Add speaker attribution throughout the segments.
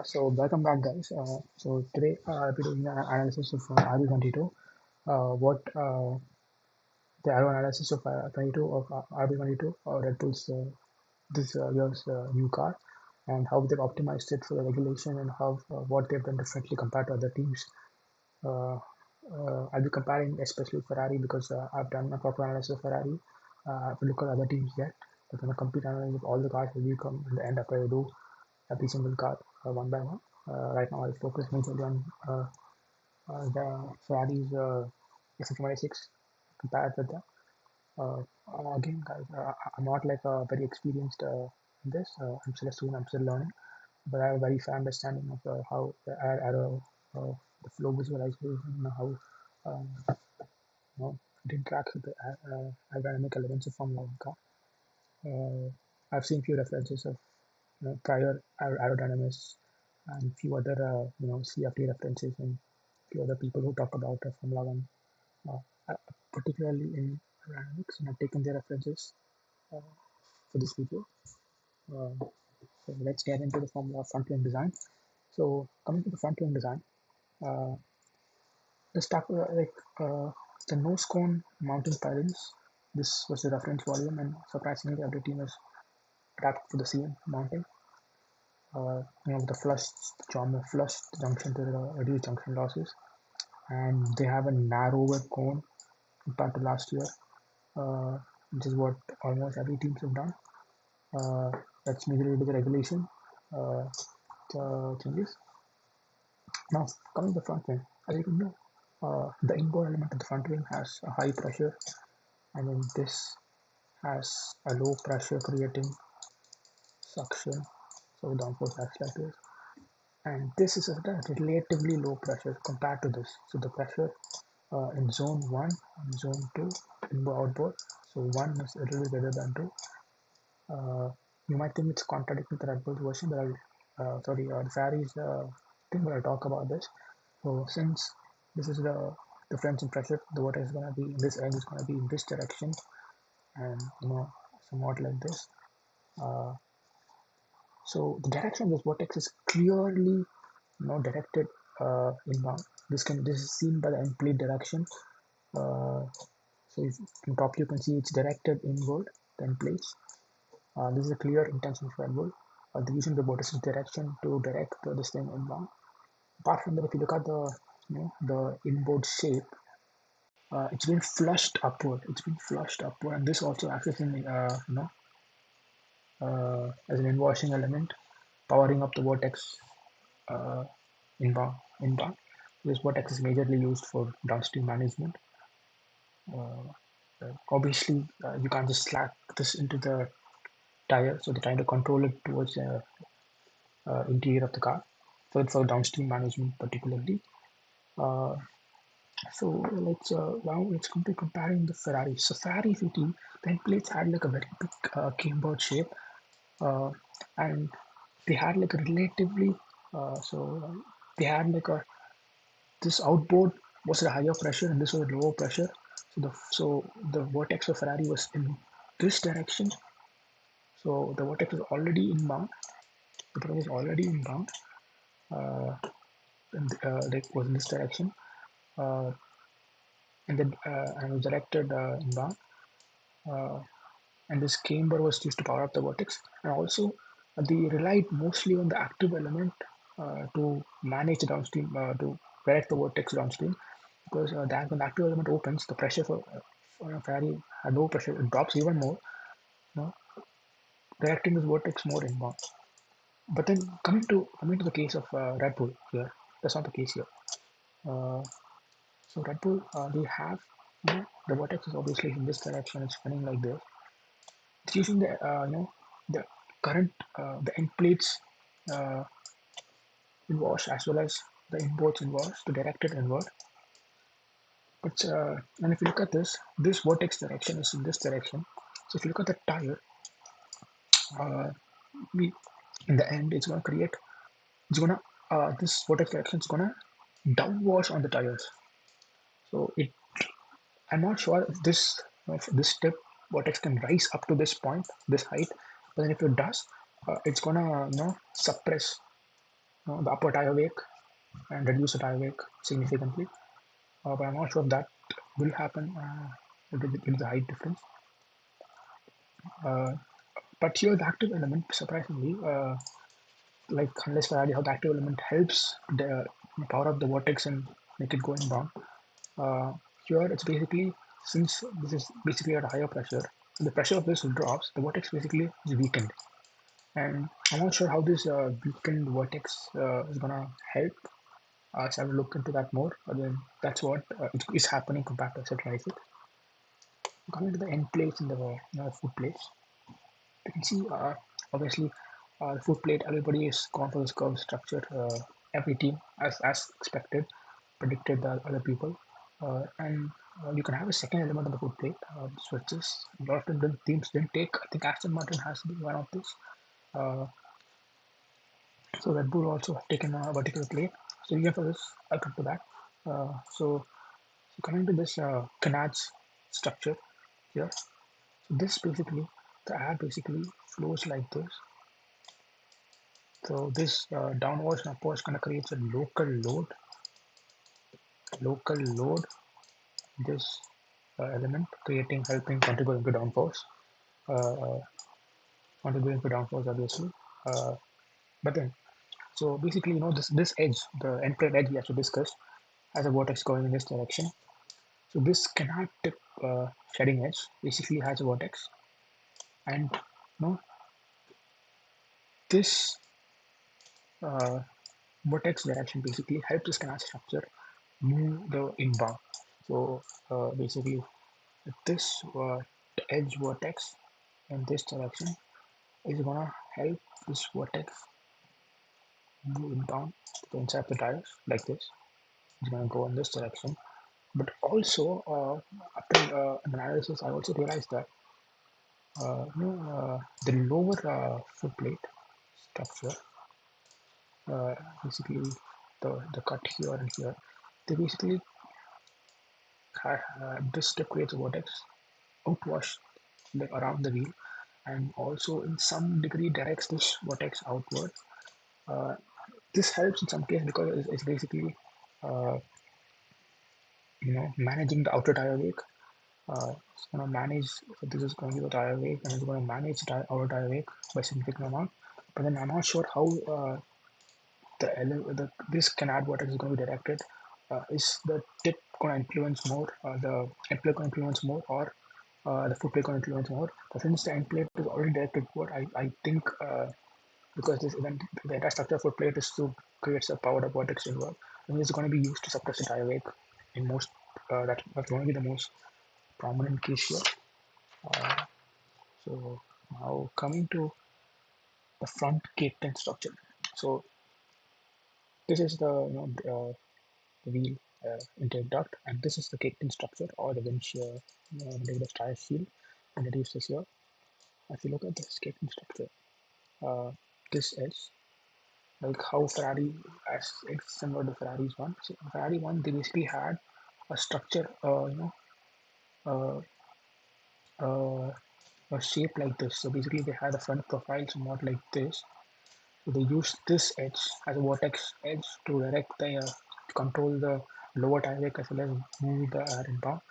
Speaker 1: So welcome back, guys. So today I'll be doing an analysis of RB22. What the Aero analysis of 22 of RB22, Red Bull's this year's new car, and how they've optimized it for the regulation and how what they've done differently compared to other teams. Uh, I'll be comparing especially Ferrari because I've done a proper analysis of Ferrari. If you look at other teams yet, but when a complete analysis of all the cars will be come in the end after I do every single car one by one. Right now, I'll focus majorly on the Ferrari's F26 compared with the. Again, guys, I'm not like very experienced in this. I'm still a student. I'm still learning, but I have a very fair understanding of how the Aero, the flow visualization, how um, it interacts with the aerodynamic elements of Formula One car. I've seen few references of prior aerodynamists and few other CFD references and few other people who talk about Formula One, uh, uh, particularly in aerodynamics, and I've taken their references uh, for this video. Uh, so let's get into the Formula front wing design. So coming to the front wing design, uh, let's start with the nose cone mounting pilings. This was the reference volume, and surprisingly, every team has adapted for the same mounting. The flush junction to reduce junction losses, and they have a narrower cone compared to last year, uh, which is what almost every team have done. Uh, that's majorly due to the regulation uh, changes. Now, coming to the front wing, as you can know, the inboard element of the front wing has a high pressure, and then this has a low pressure creating suction, so downforce acts like this. And this is at a relatively low pressure compared to this. So the pressure in zone 1 and zone 2 inboard outboard. So 1 is a little bit better than 2. You might think it's contradicting the Red Bull version, but the Ferrari's thing, but I'll talk about this. So since this is the difference in pressure, the water is going to be, this egg is going to be in this direction, and somewhat like this. Uh, so the direction of this vortex is clearly directed inbound. This is seen by the end plate direction. Uh, so if on top you can see it's directed inward, the end plates. This is a clear intention of Red Bull. They're using the vortex direction to direct this thing inbound. Apart from that, if you look at the inboard shape, it's been flushed upward. It's been flushed upward, and this also acts in as an inwashing element, powering up the vortex uh, inbound. Inbound. This vortex is majorly used for downstream management. Obviously, you can't just slack this into the tire, so they're trying to control it towards the interior of the car for downstream management, particularly. Uh, so let's come to comparing the Ferrari. So Ferrari 50, the end plates had like a very big cambered shape, uh, and they had like a relatively they had like a this outboard was at a higher pressure and this was at lower pressure. So the vortex of Ferrari was in this direction. So the vortex was already inbound. The vortex was already inbound. Uh, like was in this direction, uh, and was directed inbound. Uh, and this camber was used to power up the vortex. And also, they relied mostly on the active element to manage the downstream, to direct the vortex downstream. Because when the active element opens, the pressure for a Ferrari at low pressure it drops even more, you know, directing this vortex more inbound. But then coming to the case of Red Bull here, that's not the case here. Uh, so Red Bull, they have the vortex is obviously in this direction. It's spinning like this. It's using the current the end plates uh, inwash as well as the inboards inwash to direct it inward. But and if you look at this vortex direction is in this direction. So if you look at the tire, uh, we in the end it's gonna this vortex direction is gonna downwash on the tires. So I'm not sure if this tip vortex can rise up to this point, this height. But then if it does, it's gonna suppress. the upper tire wake and reduce the tire wake significantly. But I'm not sure if that will happen with the height difference. Uh, but here the active element, surprisingly, like unless Ferrari, how the active element helps the power up the vortex and make it go inbound. Uh, Here it's basically, since this is basically at a higher pressure, the pressure of this drops, the vortex basically is weakened. And I'm not sure how this weakened vortex is gonna help us. I will look into that more. But then that's what is happening compared to centralized. Coming to the end plates and the foot plates, you can see obviously the foot plate. Everybody is gone for this curved structure. Every team, as expected, predicted the other people, and you can have a second element on the foot plate, switches. A lot of the teams didn't take. I think Aston Martin has been one of this. Uh, so Red Bull also have taken a vertical plate. So even for this, I'll come to that. So coming to this canals structure here. So this basically, the air basically flows like this. So this downwards and upwards kind of creates a local load, this element creating, helping, contributing to downforce, uh, contributing to downforce obviously. Uh, but then, so basically, this edge, the end plate edge we have to discuss, has a vortex going in this direction. So this cannot tip shedding edge basically has a vortex, and this uh, vortex direction basically helps this canal structure move the inbound. So basically, this edge vortex in this direction is gonna help this vortex move inbound to inside the tires like this. It's gonna go in this direction. But also, after analysis, I also realized that the lower foot plate structure, basically the cut here and here, they basically this step creates a vortex outwash like around the wheel, and also in some degree directs this vortex outward. Uh, this helps in some case because it's basically uh, managing the outer tire wake. It's going to manage, so this is going to be the tire wake, and it's going to manage the outer tire wake by significant amount. But then I'm not sure how this canard vortex is going to be directed. Is the tip going to influence more, the end plate going to influence more, or the foot plate going to influence more? But since the end plate is already directed forward, I think because this event, the entire structure of foot plate is to create a powered up vortex involved, and it's going to be used to suppress the tire wake in most. That's going to be the most prominent case here. Uh, so now coming to the front gate and structure. So this is the wheel intake duct, and this is the cake tin structure or the windshield, the tire shield, and it is this here. If you look at this cake tin structure, uh, this is like how Ferrari, as it's similar to Ferrari's one. So Ferrari one, they basically had a structure, uh, uh, a shape like this. So basically, they had a front profile somewhat like this. So they use this edge as a vortex edge to direct to control the lower tire wake as well as move the air inbound.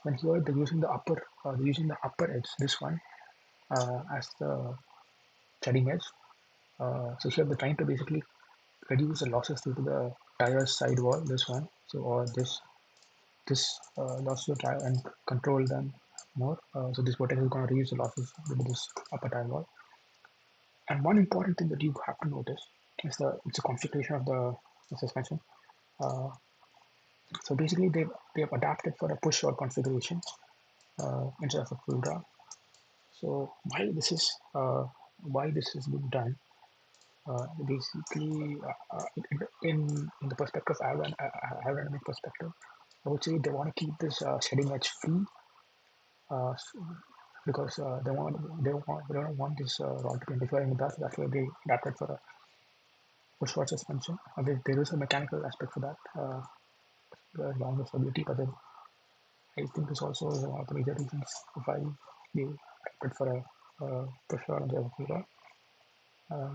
Speaker 1: And here they're using the upper edge, this one, as the shedding edge. So here they're trying to basically reduce the losses due to the tire sidewall, this one. So or this loss to the tire and control them more. So this vortex is going to reduce the losses due to this upper tire wall. And one important thing that you have to notice is the configuration of the suspension. Uh, so basically, they have adapted for a push rod configuration instead of a full rod. So why this has been done? Basically, in the perspective of aerodynamic perspective, I would say they want to keep this shedding edge free uh, because they don't want this rod to be interfering with that. So that's why they adapted for a push rod suspension. There is a mechanical aspect for that, longer stability, but then I think this also is one of the major reasons why they opted for a push rod instead of a pull rod. Uh,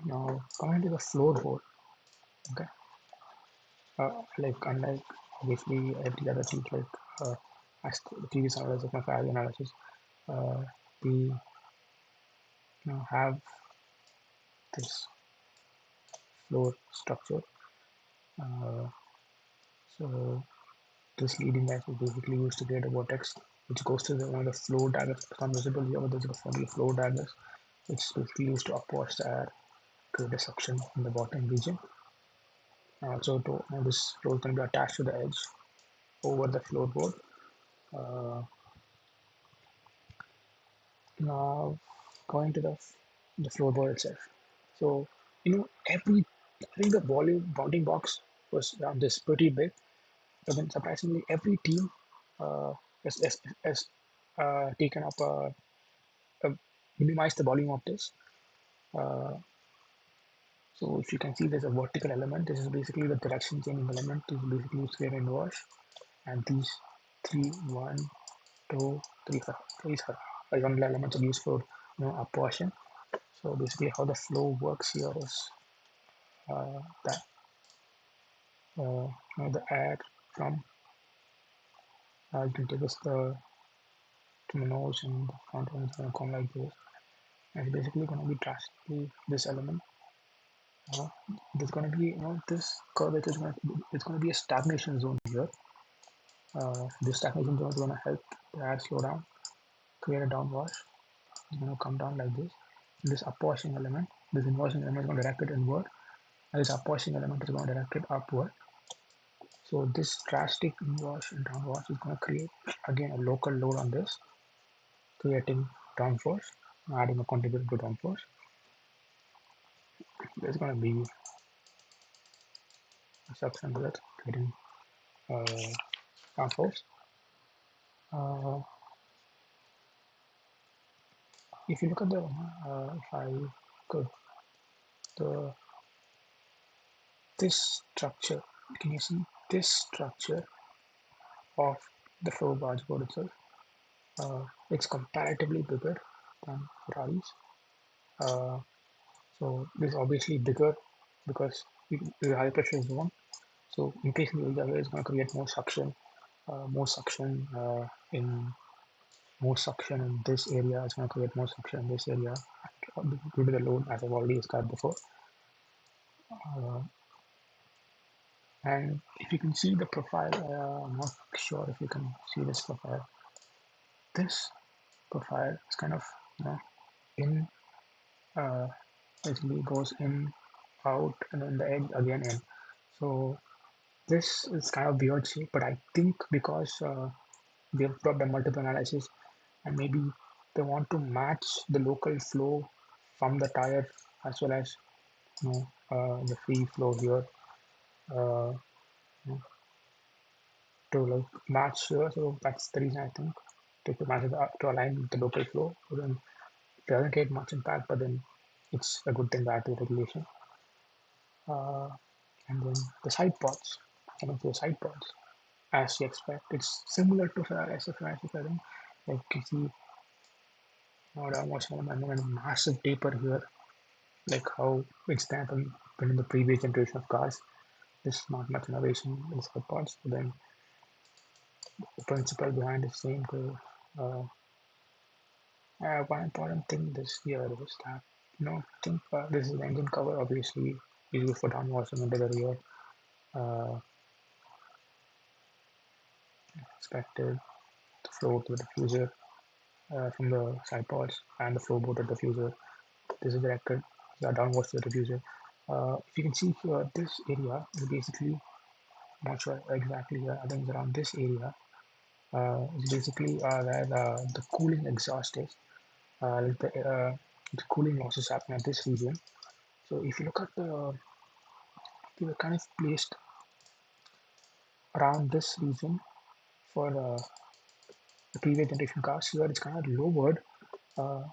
Speaker 1: Now coming to the floorboard, okay, like unlike obviously every other thing like as the previous analysis of my file analysis, we have this floor structure. Uh, so this leading edge is basically used to create a vortex which goes to one of the flow daggers. It's not visible here, but there's a family flow daggers which is basically used to upwash the air, create a suction in the bottom region. So to, this floor is going to be attached to the edge over the floorboard. Uh, Now going to the floorboard itself. So every I think the volume bounding box was around this pretty big, but then surprisingly every team uh, has taken up a minimized the volume of this. Uh, so if you can see, there's a vertical element. This is basically the direction changing element. This is basically square and wash, and these three, one, two, three, these are horizontal elements are used for upwashing. So basically, how the flow works here is that the air from you can take this to the nose and the front one is going to come like this. And it's basically going to be drastically this element. Uh, there's going to be this curve which is going to it's going to be a stagnation zone here. This stagnation zone is going to help the air slow down, create a downwash. It's going to come down like this. And this upwashing element, this inwashing element is going to direct it inward, and this upwashing element is going to direct it upward. So this drastic inwash and downwash is going to create again a local load on this, creating downforce, adding a contributor to downforce. There's going to be a suction with creating uh, downforce. Uh, if you look at the, if I could, the this structure, can you see this structure of the floor barge board itself? It's comparatively bigger than Ferraris. Uh, So this is obviously bigger because it is a high pressure zone. So increasing the area is going to create in more suction in this area. It's going to create more suction in this area due to the load, as I've already described before. Uh, and if you can see the profile, I'm not sure if you can see this profile. This profile is kind of in uh, basically goes in, out, and then the edge again in. So this is kind of weird shape, but I think because they've done multiple analysis and maybe they want to match the local flow from the tire as well as the free flow here uh, to like match here. So that's the reason I think to match to align with the local flow. So then it doesn't create much impact, but then it's a good thing to add to the regulation. Uh, and then the side pods, coming to the side pods. As you expect. It's similar to SFI, I think. Like you can see almost and then a massive taper here, like how it's happened in the previous generation of cars. There's not much innovation in the side parts, but then the principle behind is same to one important thing this year is that I think this is the engine cover obviously used for downwashing into the rear expected to flow to the diffuser from the side pods and the floorboard of the diffuser. This is directed downwards to the diffuser. If you can see here, this area is basically, not sure exactly here, I think it's around this area. It's basically where the cooling exhaust is. Like the cooling losses happen at this region. So if you look at they were kind of placed around this region for the previous generation cars. Here it's kind of lowered. Uh,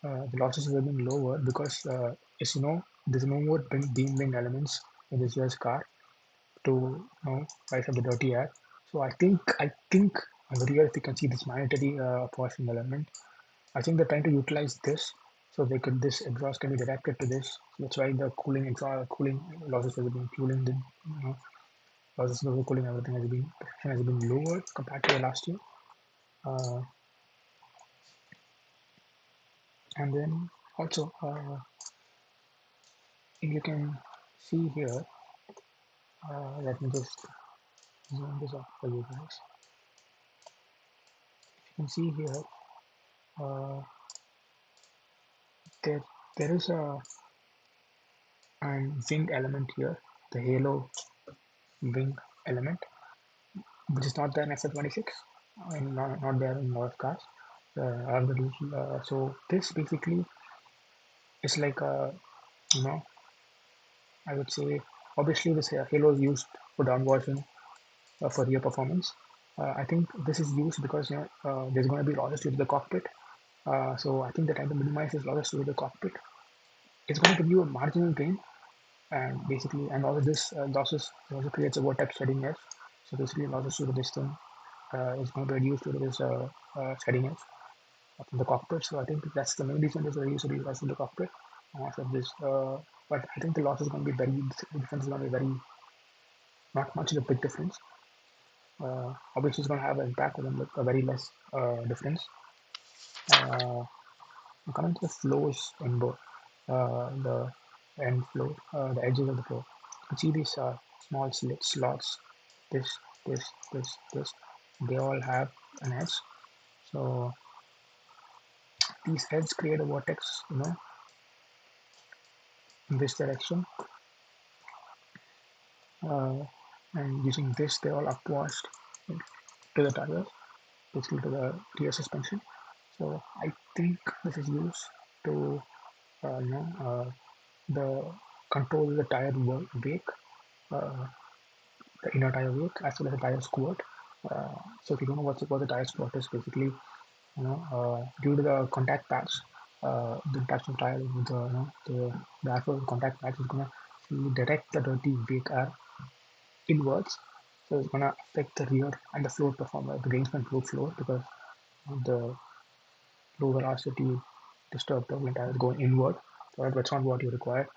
Speaker 1: the losses have been lower because as you know there's no more beam wing elements in this year's car to rise up the dirty air. So I think on the rear if you can see this mandatory washing element, I think they're trying to utilize this So they could this exhaust can be directed to this. That's why the cooling losses has been cooling the losses of the cooling everything has been lower compared to the last year. Uh, and then also you can see here. Let me just zoom this up for you guys. You can see here uh, there there is a wing element here, the halo wing element, which is not there in SF26 and not there in a lot of cars. So this basically is like a, you know, I would say obviously this halo is used for downwashing for rear performance. I think this is used because there's going to be losses to the cockpit. So I think the time to minimize this losses to the cockpit, it's going to give you a marginal gain, and basically, and all of this losses also creates a vortex shedding edge. So basically, losses to this thing is going to be reduced to this shedding edge from the cockpit. So I think that's the main reason is reduce the loss in the cockpit. So this, but I think the loss is going to be the difference is going to be very not much of a big difference. Obviously, it's going to have an impact on a very less difference. Uh, Coming to the flows in both the end flow, the edges of the flow, you can see these small slots. This, this. They all have an edge. So these edges create a vortex, in this direction. Uh, and using this, they're all upwashed to the tires, basically to the rear suspension. So I think this is used to, uh, you know, uh, the control the tire wake, uh, the inner tire wake, as well as the tire squirt. So if you don't know what the tire squirt is, basically, due to the contact patch, the traction tire with the actual contact patch is gonna direct the dirty wake air inwards. So it's gonna affect the rear and the floor performance, the rangeman floor because the low velocity disturbed turbulent tires going inward. So that's not what you require.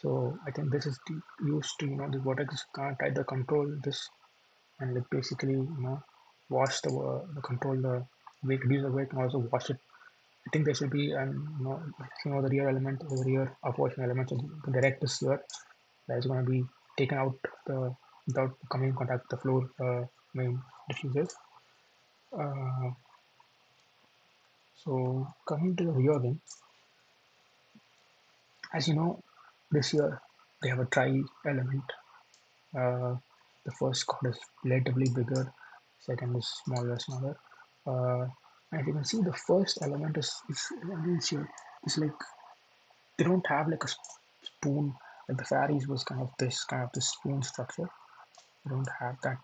Speaker 1: So I think this is used to the vortex can't either control this and like basically wash the control the weight, reduce the weight and also wash it. I think there should be the rear element, the rear upwashing element to direct this here that is going to be taken out the without coming in contact with the floor main diffusers. Uh, so coming to the rear wing, as you know, this year they have a tri element. Uh, the first chord is relatively bigger, second is smaller. And you can see the first element is here. It's like they don't have like a spoon. Like the Ferraris was kind of this spoon structure. They don't have that.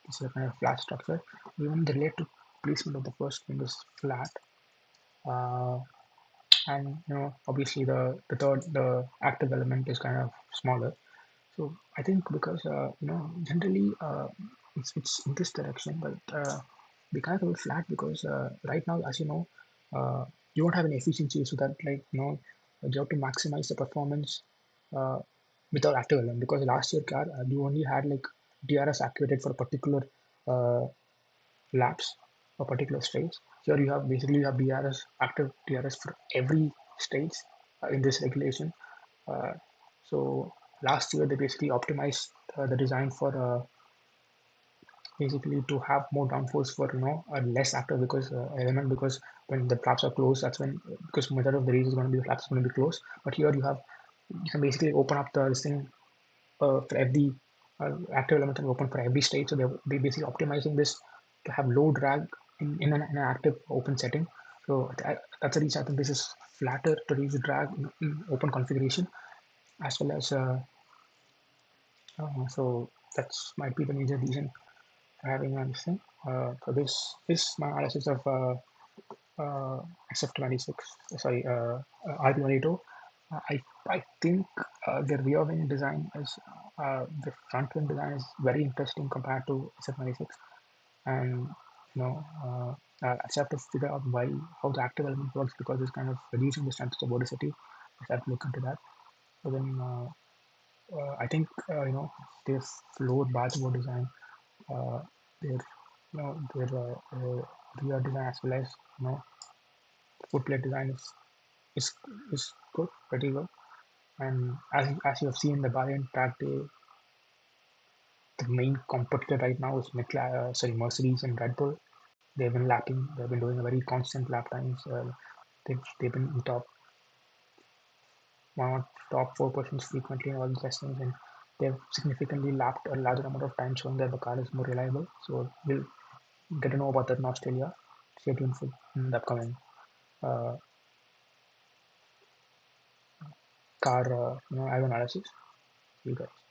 Speaker 1: It's a kind of flat structure. Even the relative placement of the first wing is flat. Uh, and obviously the active element is kind of smaller. So I think because generally it's in this direction, but they kind of flat because right now, as you know, you don't have an efficiency, so that like you have to maximize the performance uh, without active element. Because last year car you only had like DRS activated for a particular uh, laps or particular states. Here you have basically you have DRS active DRS for every states in this regulation. Uh, so last year they basically optimized the design for basically to have more downforce for less active because element because when the flaps are closed, that's when because majority of the race is going to be the flaps going to be closed. But here you can basically open up the this thing for every active element and open for every state. So they're basically optimizing this to have low drag in an active open setting. So that's the reason I think this is flatter to reduce drag in open configuration as well as so that's might be the major reason for having this thing. So this is my analysis of SF26. Sorry, RP22. I think the rear wing design is the front wing design is very interesting compared to SF26, and I just have to figure out why how the active element works because it's kind of reducing the strength of the body city. I just have to look into that. But then I think their floor basketball design, their their rear design as well as footplate design is is good, pretty good. And as you have seen in the Bahrain track day, the main competitor right now is Mercedes and Red Bull. They've been lapping. They've been doing a very constant lap times. They've been in top 4% frequently in all the testings, and they've significantly lapped a larger amount of time, showing that the car is more reliable. So we'll get to know about that in Australia. Stay tuned for the upcoming uh, car aero analysis. See you guys.